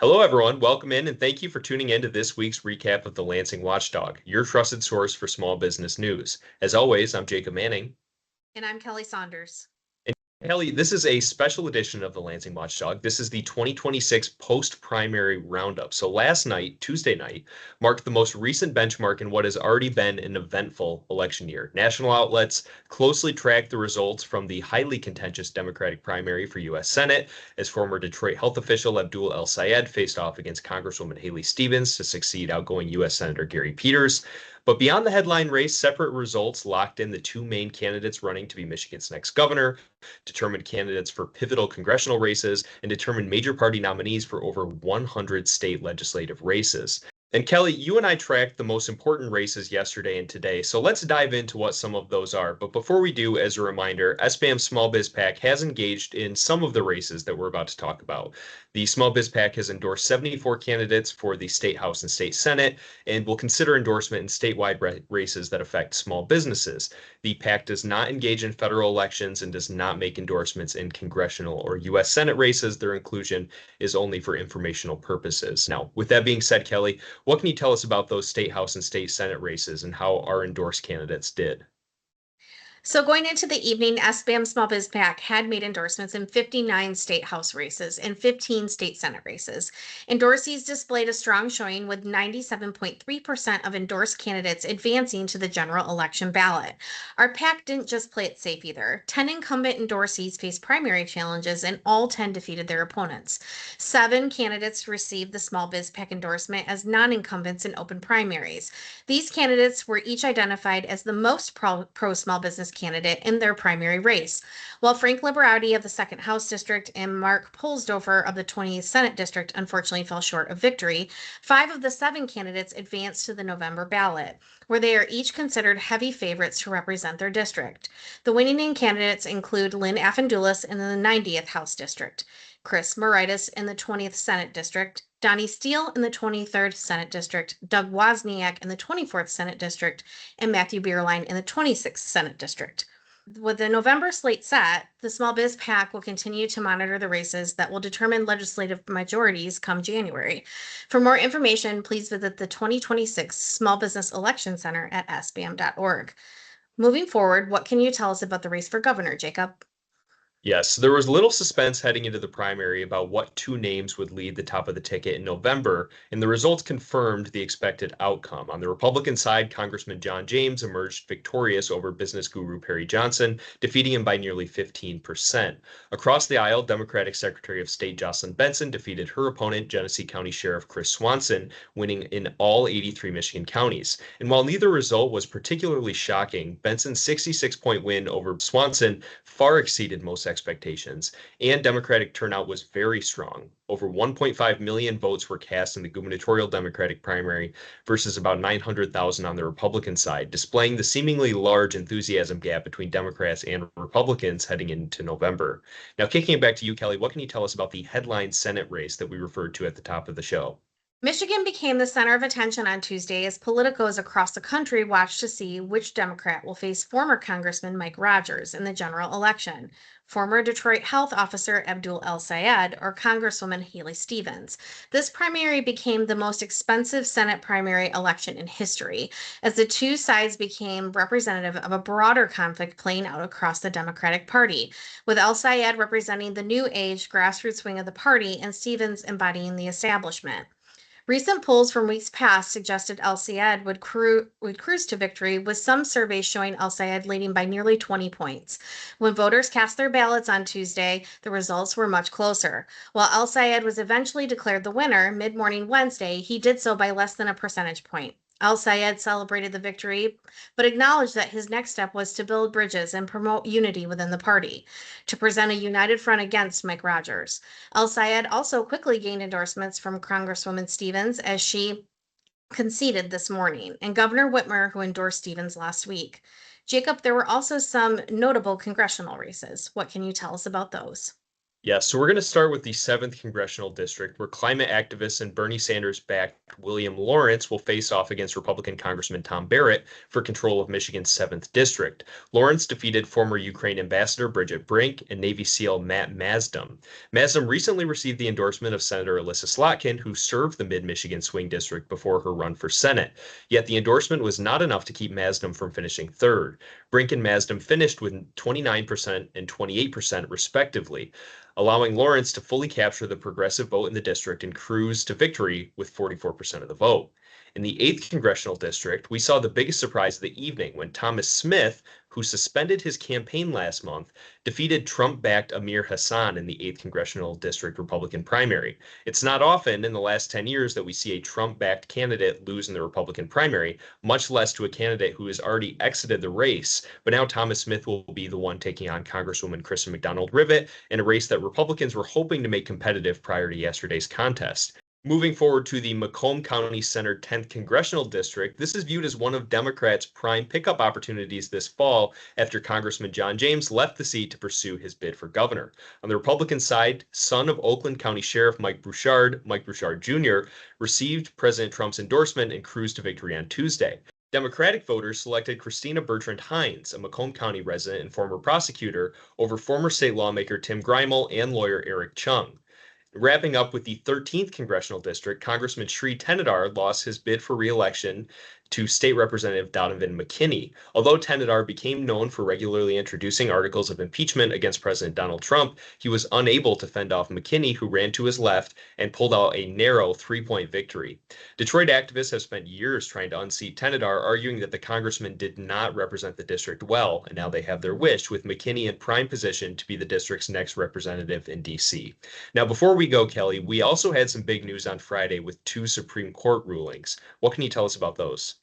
Hello, everyone. Welcome in, and thank you for tuning in to this week's recap of the Lansing Watchdog, your trusted source for small business news. As always, I'm Jacob Manning. And I'm Kelly Saunders. Kelly, this is a special edition of the Lansing Watchdog. This is the 2026 post-primary roundup. So last night, Tuesday night, marked the most recent benchmark in what has already been an eventful election year. National outlets closely tracked the results from the highly contentious Democratic primary for U.S. Senate, as former Detroit health official Abdul El Sayed faced off against Congresswoman Haley Stevens to succeed outgoing U.S. Senator Gary Peters. But beyond the headline race, separate results locked in the two main candidates running to be Michigan's next governor, determined candidates for pivotal congressional races, and determined major party nominees for over 100 state legislative races. And Kelly, you and I tracked the most important races yesterday and today, so let's dive into what some of those are. But before we do, as a reminder, SBAM Small Biz PAC has engaged in some of the races that we're about to talk about. The Small Biz PAC has endorsed 74 candidates for the State House and State Senate and will consider endorsement in statewide races that affect small businesses. The PAC does not engage in federal elections and does not make endorsements in congressional or U.S. Senate races. Their inclusion is only for informational purposes. Now, with that being said, Kelly, what can you tell us about those state house and state senate races and how our endorsed candidates did? So going into the evening, SBAM Small Biz PAC had made endorsements in 59 state house races and 15 state senate races. Endorsees displayed a strong showing with 97.3% of endorsed candidates advancing to the general election ballot. Our PAC didn't just play it safe either. 10 incumbent endorsees faced primary challenges and all 10 defeated their opponents. 7 candidates received the Small Biz PAC endorsement as non-incumbents in open primaries. These candidates were each identified as the most pro small business candidate in their primary race. While Frank Liberati of the 2nd House District and Mark Polsdofer of the 20th Senate District unfortunately fell short of victory, 5 of the 7 candidates advanced to the November ballot, where they are each considered heavy favorites to represent their district. The winning candidates include Lynn Affendulis in the 90th House District, Chris Moritas in the 20th Senate District, Donnie Steele in the 23rd Senate District, Doug Wozniak in the 24th Senate District, and Matthew Bierlein in the 26th Senate District. With the November slate set, the Small Biz PAC will continue to monitor the races that will determine legislative majorities come January. For more information, please visit the 2026 Small Business Election Center at sbam.org. Moving forward, what can you tell us about the race for governor, Jacob? Yes, there was little suspense heading into the primary about what two names would lead the top of the ticket in November, and the results confirmed the expected outcome. On the Republican side, Congressman John James emerged victorious over business guru Perry Johnson, defeating him by nearly 15%. Across the aisle, Democratic Secretary of State Jocelyn Benson defeated her opponent, Genesee County Sheriff Chris Swanson, winning in all 83 Michigan counties. And while neither result was particularly shocking, Benson's 66-point win over Swanson far exceeded most expectations, and Democratic turnout was very strong. Over 1.5 million votes were cast in the gubernatorial Democratic primary versus about 900,000 on the Republican side, displaying the seemingly large enthusiasm gap between Democrats and Republicans heading into November. Now, kicking it back to you, Kelly, what can you tell us about the headline Senate race that we referred to at the top of the show? Michigan became the center of attention on Tuesday as politicos across the country watched to see which Democrat will face former Congressman Mike Rogers in the general election, former Detroit health officer Abdul El Sayed, or Congresswoman Haley Stevens. This primary became the most expensive Senate primary election in history, as the two sides became representative of a broader conflict playing out across the Democratic Party, with El Sayed representing the new age grassroots wing of the party and Stevens embodying the establishment. Recent polls from weeks past suggested El Sayed would cruise to victory, with some surveys showing El Sayed leading by nearly 20 points. When voters cast their ballots on Tuesday, the results were much closer. While El Sayed was eventually declared the winner mid-morning Wednesday, he did so by less than a percentage point. El Sayed celebrated the victory, but acknowledged that his next step was to build bridges and promote unity within the party, to present a united front against Mike Rogers. El Sayed also quickly gained endorsements from Congresswoman Stevens as she conceded this morning, and Governor Whitmer, who endorsed Stevens last week. Jacob, there were also some notable congressional races. What can you tell us about those? Yeah, so we're going to start with the 7th Congressional District, where climate activists and Bernie Sanders backed William Lawrence will face off against Republican Congressman Tom Barrett for control of Michigan's 7th District. Lawrence defeated former Ukraine Ambassador Bridget Brink and Navy SEAL Matt Masdom. Masdom recently received the endorsement of Senator Alyssa Slotkin, who served the Mid Michigan swing district before her run for Senate. Yet the endorsement was not enough to keep Masdom from finishing third. Brink and Masdom finished with 29% and 28%, respectively, allowing Lawrence to fully capture the progressive vote in the district and cruise to victory with 44% of the vote. In the 8th Congressional District, we saw the biggest surprise of the evening when Thomas Smith, who suspended his campaign last month, defeated Trump-backed Amir Hassan in the 8th Congressional District Republican primary. It's not often in the last 10 years that we see a Trump-backed candidate lose in the Republican primary, much less to a candidate who has already exited the race. But now Thomas Smith will be the one taking on Congresswoman Kristen McDonald-Rivet in a race that Republicans were hoping to make competitive prior to yesterday's contest. Moving forward to the Macomb County-centered 10th Congressional District, this is viewed as one of Democrats' prime pickup opportunities this fall after Congressman John James left the seat to pursue his bid for governor. On the Republican side, son of Oakland County Sheriff Mike Bouchard Jr., received President Trump's endorsement and cruised to victory on Tuesday. Democratic voters selected Christina Bertrand Hines, a Macomb County resident and former prosecutor, over former state lawmaker Tim Greimel and lawyer Eric Chung. Wrapping up with the 13th Congressional District, Congressman Sri Tenadar lost his bid for re-election to State Representative Donovan McKinney. Although Tenadar became known for regularly introducing articles of impeachment against President Donald Trump, he was unable to fend off McKinney, who ran to his left and pulled out a narrow 3-point victory. Detroit activists have spent years trying to unseat Tenadar, arguing that the congressman did not represent the district well, and now they have their wish, with McKinney in prime position to be the district's next representative in D.C. Now, before we go, Kelly, we also had some big news on Friday with 2 Supreme Court rulings. What can you tell us about those?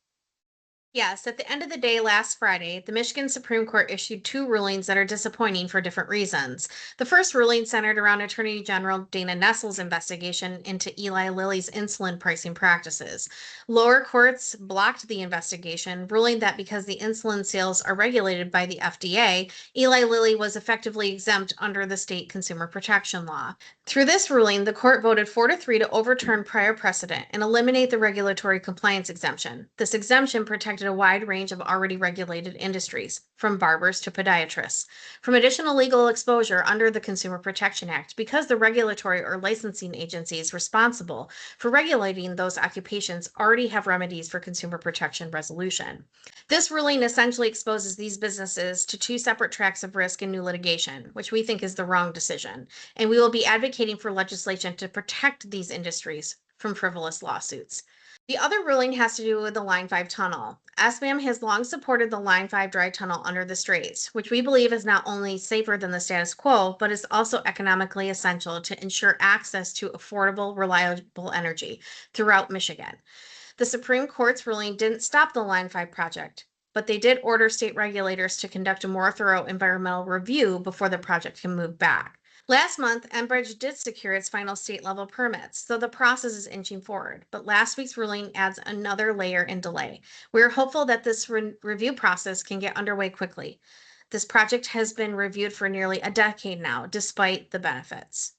Yes, at the end of the day last Friday, the Michigan Supreme Court issued 2 rulings that are disappointing for different reasons. The first ruling centered around Attorney General Dana Nessel's investigation into Eli Lilly's insulin pricing practices. Lower courts blocked the investigation, ruling that because the insulin sales are regulated by the FDA, Eli Lilly was effectively exempt under the state consumer protection law. Through this ruling, the court voted 4-3 to overturn prior precedent and eliminate the regulatory compliance exemption. This exemption protected a wide range of already regulated industries, from barbers to podiatrists, from additional legal exposure under the Consumer Protection Act, because the regulatory or licensing agencies responsible for regulating those occupations already have remedies for consumer protection resolution. This ruling essentially exposes these businesses to 2 separate tracks of risk and new litigation, which we think is the wrong decision, and we will be advocating for legislation to protect these industries from frivolous lawsuits. The other ruling has to do with the Line 5 tunnel. SBAM has long supported the Line 5 dry tunnel under the straits, which we believe is not only safer than the status quo, but is also economically essential to ensure access to affordable, reliable energy throughout Michigan. The Supreme Court's ruling didn't stop the Line 5 project, but they did order state regulators to conduct a more thorough environmental review before the project can move back. Last month, Enbridge did secure its final state level permits, so the process is inching forward. But last week's ruling adds another layer in delay. We're hopeful that this review process can get underway quickly. This project has been reviewed for nearly a decade now, despite the benefits.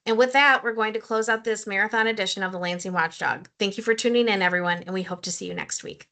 And with that, we're going to close out this marathon edition of the Lansing Watchdog. Thank you for tuning in, everyone, and we hope to see you next week.